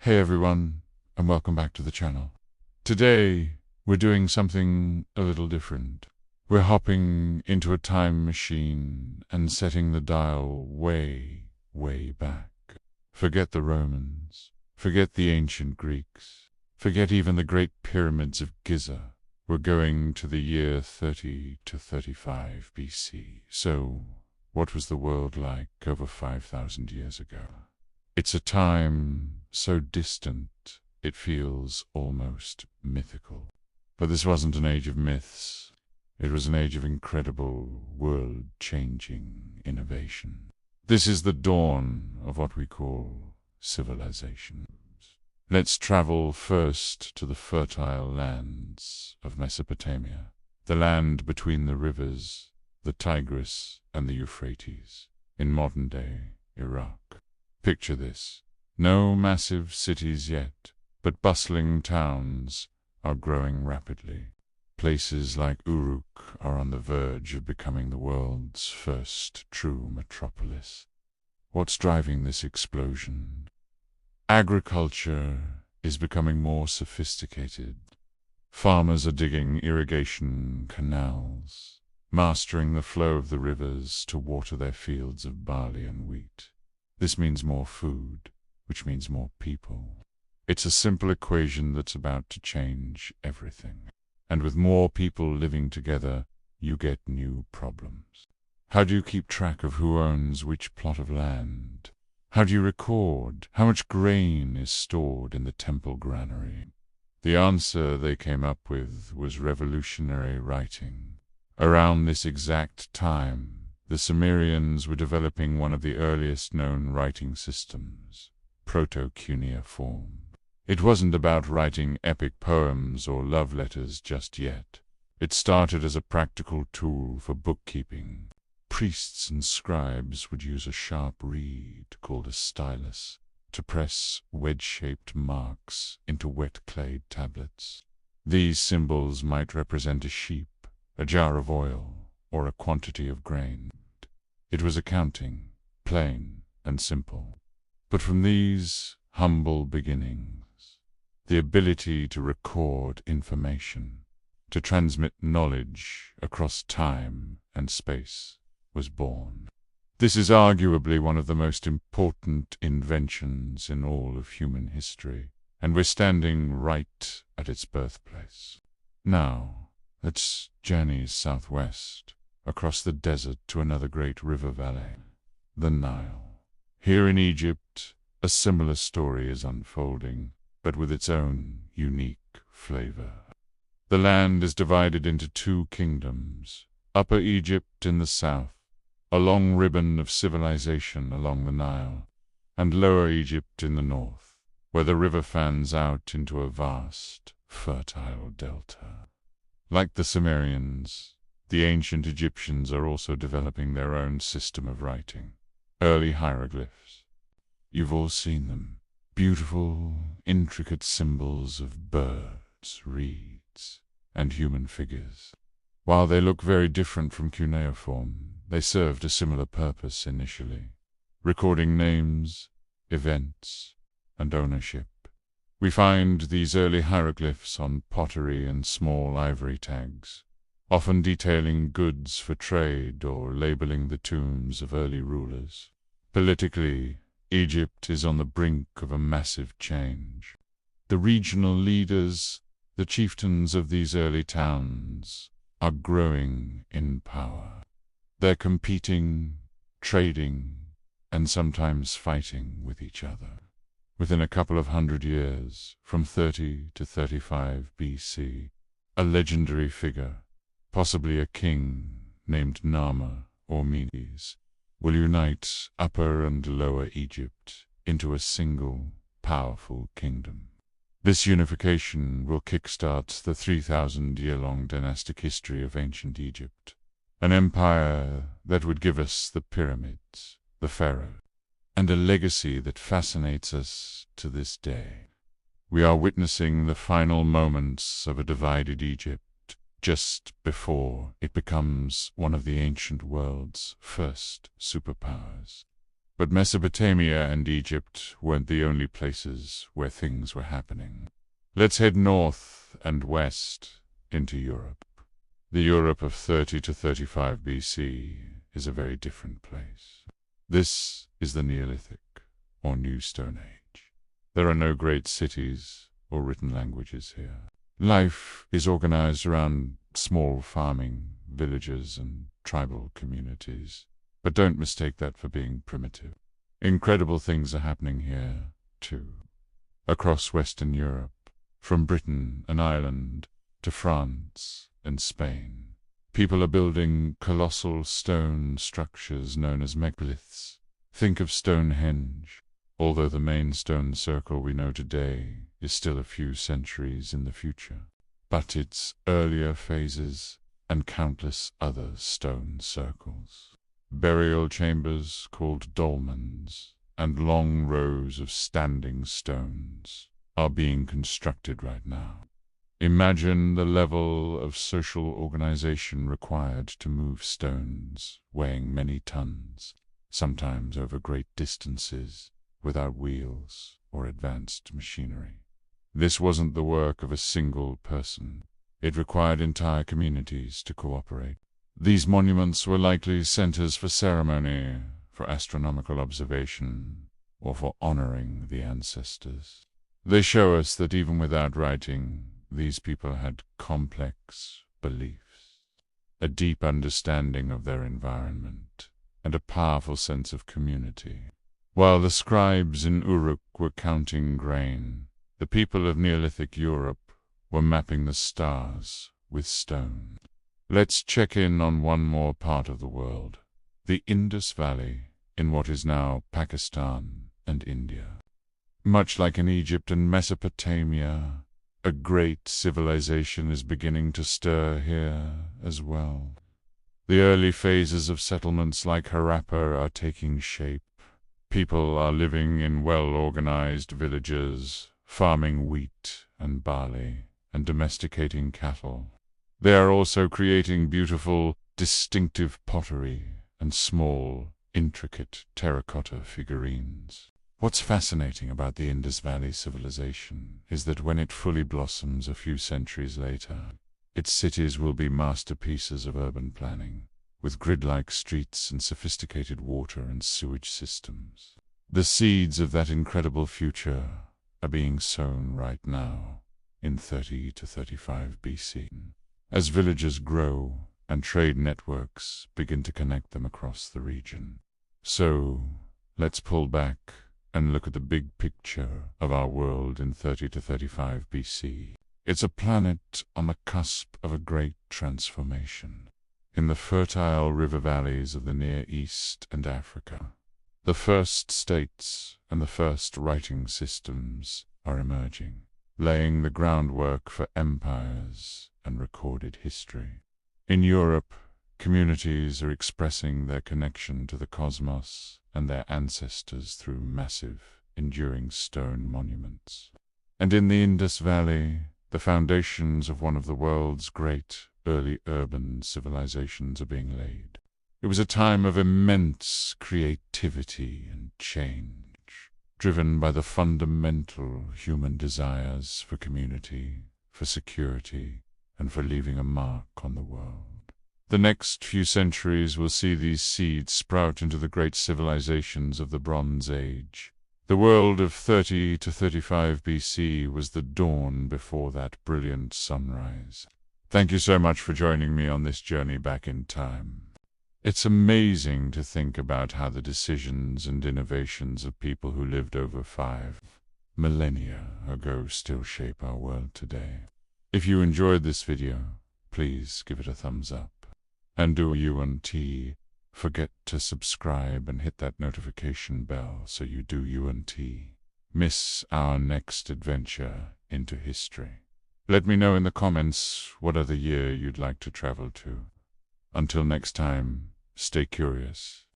Hey everyone, and welcome back to the channel. Today, we're doing something a little different. We're hopping into a time machine and setting the dial way, way back. Forget the Romans. Forget the ancient Greeks. Forget even the Great Pyramids of Giza. We're going to the year 30 to 35 BC. So, what was the world like over 5,000 years ago? It's a time so distant, it feels almost mythical. But this wasn't an age of myths. It was an age of incredible, world-changing innovation. This is the dawn of what we call civilizations. Let's travel first to the fertile lands of Mesopotamia, the land between the rivers, the Tigris and the Euphrates, in modern-day Iraq. Picture this. No massive cities yet, but bustling towns are growing rapidly. Places like Uruk are on the verge of becoming the world's first true metropolis. What's driving this explosion? Agriculture is becoming more sophisticated. Farmers are digging irrigation canals, mastering the flow of the rivers to water their fields of barley and wheat. This means more food, which means more people. It's a simple equation that's about to change everything. And with more people living together, you get new problems. How do you keep track of who owns which plot of land? How do you record how much grain is stored in the temple granary? The answer they came up with was revolutionary writing. Around this exact time, the Sumerians were developing one of the earliest known writing systems, proto-cuneiform. It wasn't about writing epic poems or love letters just yet. It started as a practical tool for bookkeeping. Priests and scribes would use a sharp reed called a stylus to press wedge-shaped marks into wet-clayed tablets. These symbols might represent a sheep, a jar of oil, or a quantity of grain. It was accounting, plain and simple. But from these humble beginnings, the ability to record information, to transmit knowledge across time and space, was born. This is arguably one of the most important inventions in all of human history, and we're standing right at its birthplace. Now, let's journey southwest, across the desert to another great river valley, the Nile. Here in Egypt, a similar story is unfolding, but with its own unique flavor. The land is divided into two kingdoms, Upper Egypt in the south, a long ribbon of civilization along the Nile, and Lower Egypt in the north, where the river fans out into a vast, fertile delta. Like the Sumerians, the ancient Egyptians are also developing their own system of writing, early hieroglyphs. You've all seen them, beautiful, intricate symbols of birds, reeds, and human figures. While they look very different from cuneiform, they served a similar purpose initially, recording names, events, and ownership. We find these early hieroglyphs on pottery and small ivory tags, often detailing goods for trade or labeling the tombs of early rulers. Politically, Egypt is on the brink of a massive change. The regional leaders, the chieftains of these early towns, are growing in power. They're competing, trading, and sometimes fighting with each other. Within a couple of hundred years, from 30 to 35 BC, a legendary figure, possibly a king named Narmer or Medes, will unite Upper and Lower Egypt into a single, powerful kingdom. This unification will kickstart the 3,000-year-long dynastic history of ancient Egypt, an empire that would give us the pyramids, the pharaohs, and a legacy that fascinates us to this day. We are witnessing the final moments of a divided Egypt, just before it becomes one of the ancient world's first superpowers. But Mesopotamia and Egypt weren't the only places where things were happening. Let's head north and west into Europe. The Europe of 30 to 35 BC is a very different place. This is the Neolithic, or New Stone Age. There are no great cities or written languages here. Life is organized around small farming villages and tribal communities. But don't mistake that for being primitive. Incredible things are happening here, too. Across Western Europe, from Britain and Ireland to France and Spain, people are building colossal stone structures known as megaliths. Think of Stonehenge, although the main stone circle we know today is still a few centuries in the future. But its earlier phases and countless other stone circles, burial chambers called dolmens, and long rows of standing stones are being constructed right now. Imagine the level of social organization required to move stones weighing many tons, sometimes over great distances, without wheels or advanced machinery. This wasn't the work of a single person. It required entire communities to cooperate. These monuments were likely centers for ceremony, for astronomical observation, or for honoring the ancestors. They show us that even without writing, these people had complex beliefs, a deep understanding of their environment, and a powerful sense of community. While the scribes in Uruk were counting grain, the people of Neolithic Europe were mapping the stars with stone. Let's check in on one more part of the world, the Indus Valley in what is now Pakistan and India. Much like in Egypt and Mesopotamia, a great civilization is beginning to stir here as well. The early phases of settlements like Harappa are taking shape. People are living in well-organized villages, farming wheat and barley, and domesticating cattle. They are also creating beautiful, distinctive pottery and small, intricate terracotta figurines. What's fascinating about the Indus Valley civilization is that when it fully blossoms a few centuries later, its cities will be masterpieces of urban planning, with grid-like streets and sophisticated water and sewage systems. The seeds of that incredible future are being sown right now, in 30 to 35 BC, as villages grow and trade networks begin to connect them across the region. So, let's pull back and look at the big picture of our world in 30 to 35 BC. It's a planet on the cusp of a great transformation. In the fertile river valleys of the Near East and Africa, the first states and the first writing systems are emerging, laying the groundwork for empires and recorded history. In Europe, communities are expressing their connection to the cosmos and their ancestors through massive, enduring stone monuments. And in the Indus Valley, the foundations of one of the world's great early urban civilizations are being laid. It was a time of immense creativity and change, driven by the fundamental human desires for community, for security, and for leaving a mark on the world. The next few centuries will see these seeds sprout into the great civilizations of the Bronze Age. The world of 30 to 35 BC was the dawn before that brilliant sunrise. Thank you so much for joining me on this journey back in time. It's amazing to think about how the decisions and innovations of people who lived over 5 millennia ago still shape our world today. If you enjoyed this video, please give it a thumbs up. And do you and T forget to subscribe and hit that notification bell so you do you and T miss our next adventure into history. Let me know in the comments what other year you'd like to travel to. Until next time, stay curious.